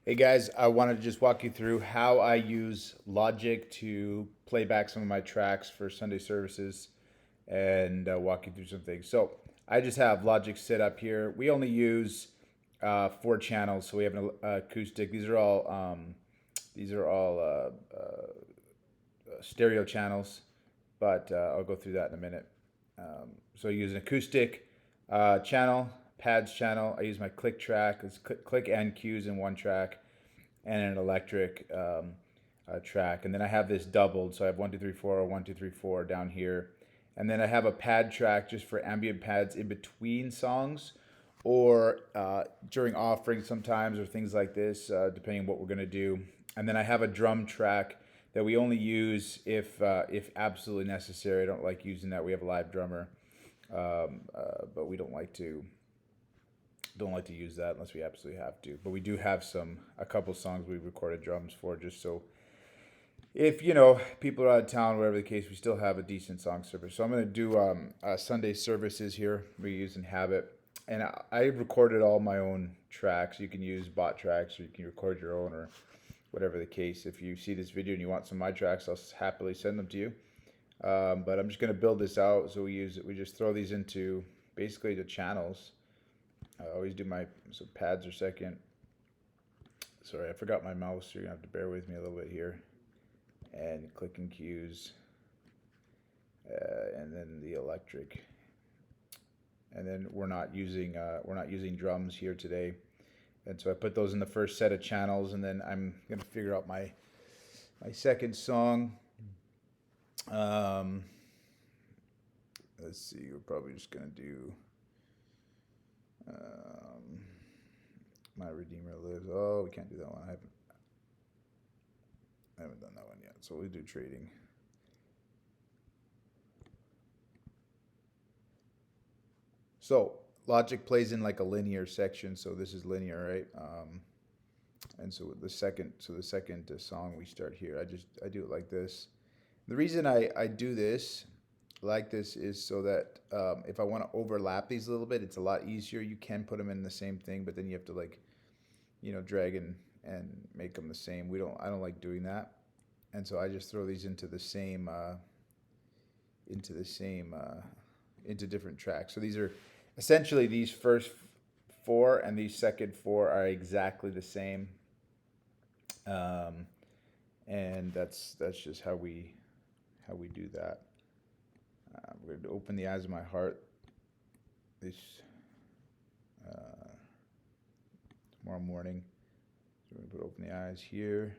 Hey guys, I wanted to just walk you through how I use Logic to play back some of my tracks for Sunday services and walk you through some things. So I just have Logic set up here. We only use four channels, so we have an acoustic. These are all stereo channels, but I'll go through that in a minute. So I use an acoustic channel, pads channel. I use my click track. It's click and cues in one track, and an electric track. And then I have this doubled, so I have 1, 2, 3, 4, or 1, 2, 3, 4 down here. And then I have a pad track just for ambient pads in between songs or during offerings sometimes or things like this, depending on what we're going to do. And then I have a drum track that we only use if absolutely necessary. I don't like using that. We have a live drummer, but we don't like to use that unless we absolutely have to. But we do have a couple songs we recorded drums for, just so if people are out of town, whatever the case, we still have a decent song service. So I'm going to do Sunday services here. We're using Habit, and I recorded all my own tracks. You can use bot tracks, or you can record your own, or whatever the case. If you see this video and you want some of my tracks, I'll happily send them to you. But I'm just going to build this out. So we just throw these into basically the channels. I always do pads are second. Sorry, I forgot my mouse, so you're gonna have to bear with me a little bit here. And clicking cues, and then the electric. And then we're not using drums here today. And so I put those in the first set of channels, and then I'm gonna figure out my second song. Let's see, we're probably just gonna do. My Redeemer lives. Oh, we can't do that one. I haven't done that one yet. So we do trading. So Logic plays in like a linear section. So this is linear, right? And so the second song we start here. I do it like this. The reason I do this like this is so that if I want to overlap these a little bit, it's a lot easier. You can put them in the same thing, but then you have to drag and make them the same. I don't like doing that, and so I just throw these into different tracks. So these are essentially these first four and these second four are exactly the same, and that's just how we do that. We're going to open the eyes of my heart this tomorrow morning. So we're going to put open the eyes here.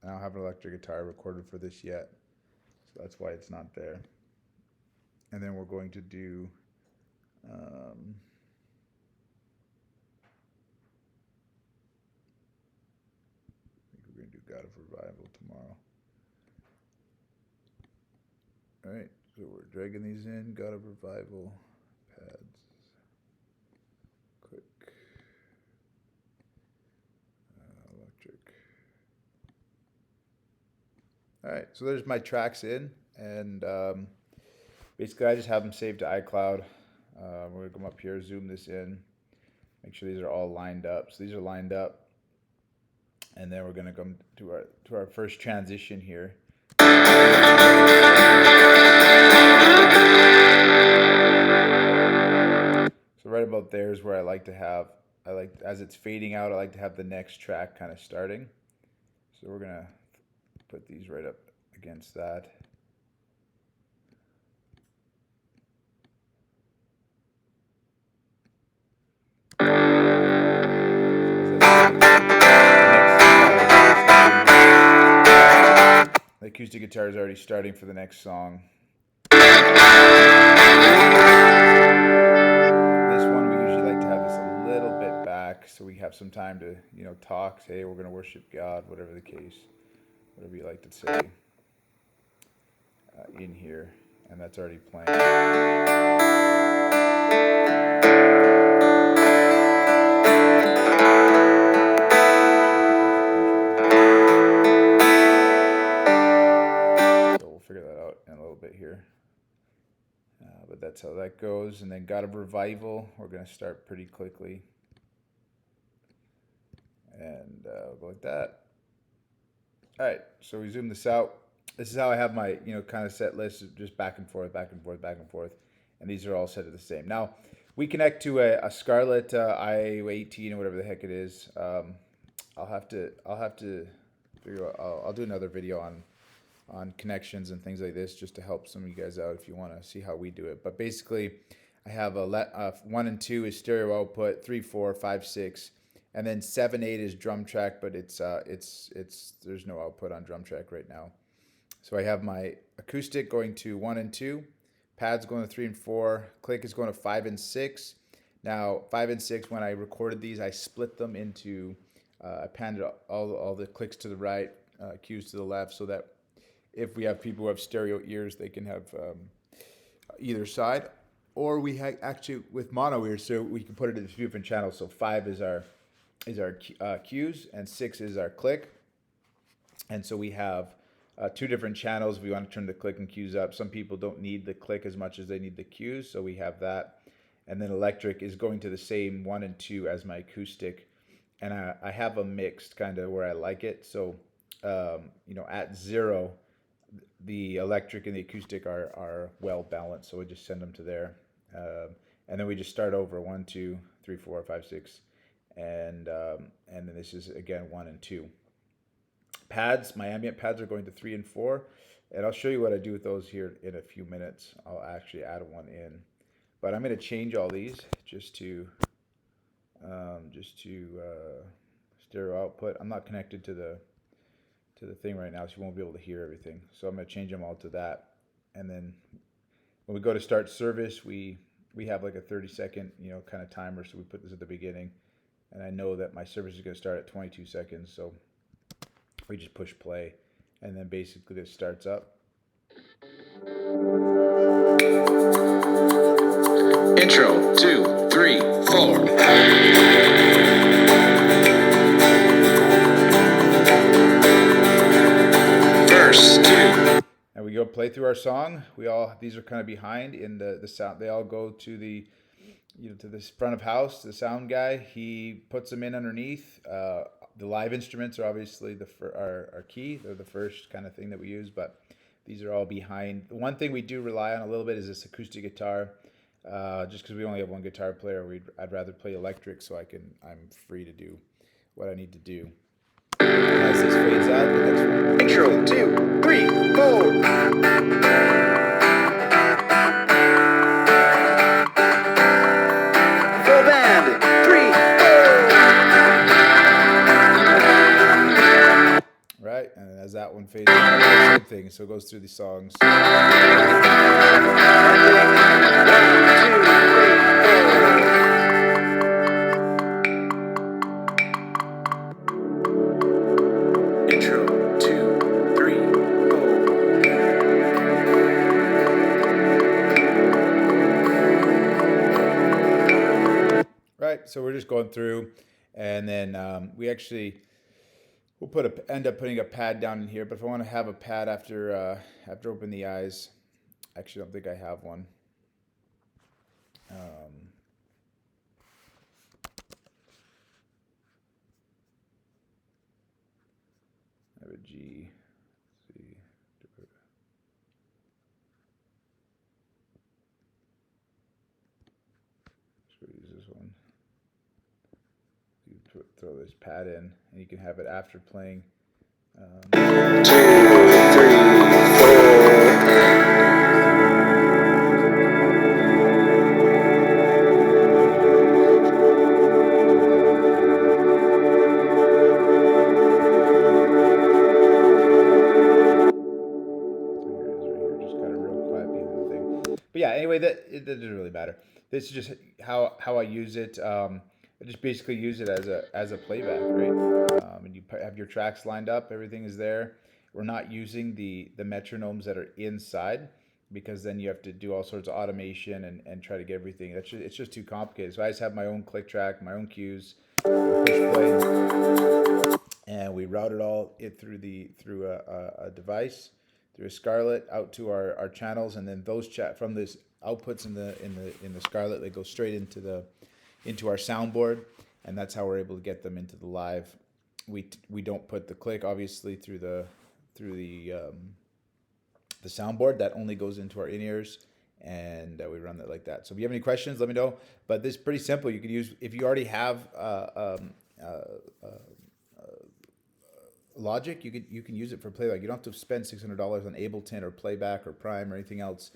I don't have an electric guitar recorded for this yet, so that's why it's not there. And then we're going to do I think we're going to do God of Revival tomorrow. All right, so we're dragging these in. God of Revival, pads, click, electric. All right, so there's my tracks in, and basically I just have them saved to iCloud. We're gonna come up here, zoom this in, make sure these are all lined up. So these are lined up, and then we're gonna come to our first transition here. So right about there is where as it's fading out, I like to have the next track kind of starting. So we're gonna put these right up against that. The acoustic guitar is already starting for the next song. This one, we usually like to have this a little bit back so we have some time to, talk, say, hey, we're going to worship God, whatever the case, whatever you like to say in here. And that's already playing. So we'll figure that out in a little bit here. But that's how that goes. And then God of Revival, we're going to start pretty quickly. And we'll go like that. All right, so we zoom this out. This is how I have my, kind of set list, just back and forth, back and forth, back and forth. And these are all set at the same. Now, we connect to a Scarlett i18 or whatever the heck it is. I'll have to figure out, I'll do another video on connections and things like this just to help some of you guys out if you want to see how we do it. But basically, I have 1 and 2 is stereo output, 3, 4, 5, 6. And then 7, 8 is drum track, but it's there's no output on drum track right now. So I have my acoustic going to 1 and 2, pads going to 3 and 4, click is going to 5 and 6. Now 5 and 6, when I recorded these, I split them into, I panned all the clicks to the right, cues to the left, so that if we have people who have stereo ears, they can have either side. Or we actually with mono ears, so we can put it in 2 different channels. So 5 is our cues, and 6 is our click. And so we have 2 different channels. We want to turn the click and cues up. Some people don't need the click as much as they need the cues, so we have that. And then electric is going to the same 1 and 2 as my acoustic. And I have a mixed kind of where I like it. So, at 0, the electric and the acoustic are well balanced. So we just send them to there. And then we just start over 1, 2, 3, 4, 5, 6. And then this is again 1 and 2. Pads, my ambient pads are going to 3 and 4, and I'll show you what I do with those here in a few minutes. I'll actually add one in, but I'm going to change all these just to stereo output. I'm not connected to the thing right now, so you won't be able to hear everything. So I'm going to change them all to that, and then when we go to start service, we have like a 30-second kind of timer, so we put this at the beginning. And I know that my service is going to start at 22 seconds, so we just push play, and then basically this starts up. Intro, 2, 3, 4. Verse 2. And we go play through our song. These are kind of behind in the sound. They all go to the to this front of house, the sound guy. He puts them in underneath. The live instruments are obviously our key. They're the first kind of thing that we use, but these are all behind. The one thing we do rely on a little bit is this acoustic guitar. Just because we only have one guitar player, I'd rather play electric so I'm free to do what I need to do. As this fades out, the next one. Intro, 2, 3, 4. Right, and as that one fades out, same thing. So it goes through the songs. Intro, 2, 3, 4. Right, so we're just going through, and then we'll end up putting a pad down in here. But if I want to have a pad after open the eyes, actually I don't think I have one. I have a G. Let's see. So we use this one. You throw this pad in, and you can have it after playing. 2, 3, 4. But yeah, anyway, it doesn't really matter. This is just how I use it. I just basically use it as a playback, right? And you have your tracks lined up, everything is there. We're not using the metronomes that are inside, because then you have to do all sorts of automation and try to get everything. It's just too complicated. So I just have my own click track, my own cues, push play, and we route it all through a device, through a Scarlett out to our channels, and then those from this outputs in the Scarlett that go straight into our soundboard, and that's how we're able to get them into the live. We don't put the click obviously through the soundboard. That only goes into our in-ears, and we run that like that. So if you have any questions, let me know. But this is pretty simple. You could use, if you already have Logic, you can use it for playback. You don't have to spend $600 on Ableton or Playback or Prime or anything else.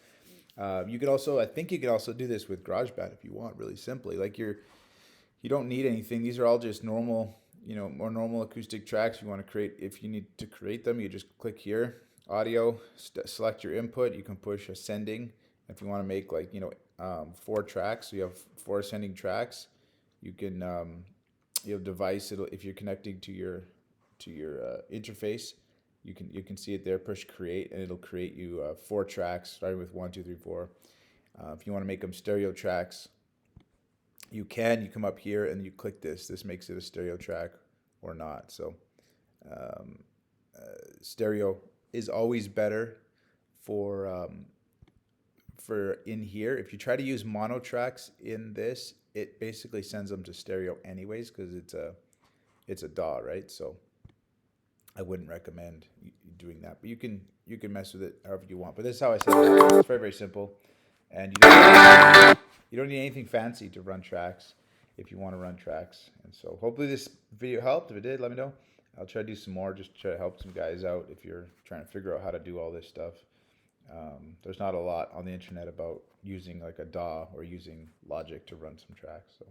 You could also, I think you could also do this with GarageBand if you want, really simply. Like you don't need anything. These are all just normal, more normal acoustic tracks you want to create. If you need to create them, you just click here, audio, select your input. You can push ascending. If you want to make like 4 tracks, so you have 4 ascending tracks. You can device it if you're connecting to your interface. You can see it there. Push create, and it'll create you 4 tracks, starting with 1, 2, 3, 4. If you want to make them stereo tracks, you can. You come up here and you click this. This makes it a stereo track or not. So stereo is always better for in here. If you try to use mono tracks in this, it basically sends them to stereo anyways because it's a DAW, right? So I wouldn't recommend doing that, but you can mess with it however you want. But this is how I set it up. It's very, very simple, and you don't need anything fancy to run tracks if you want to run tracks. And so hopefully this video helped. If it did, let me know. I'll try to do some more, just try to help some guys out if you're trying to figure out how to do all this stuff. There's not a lot on the internet about using like a DAW or using Logic to run some tracks. So.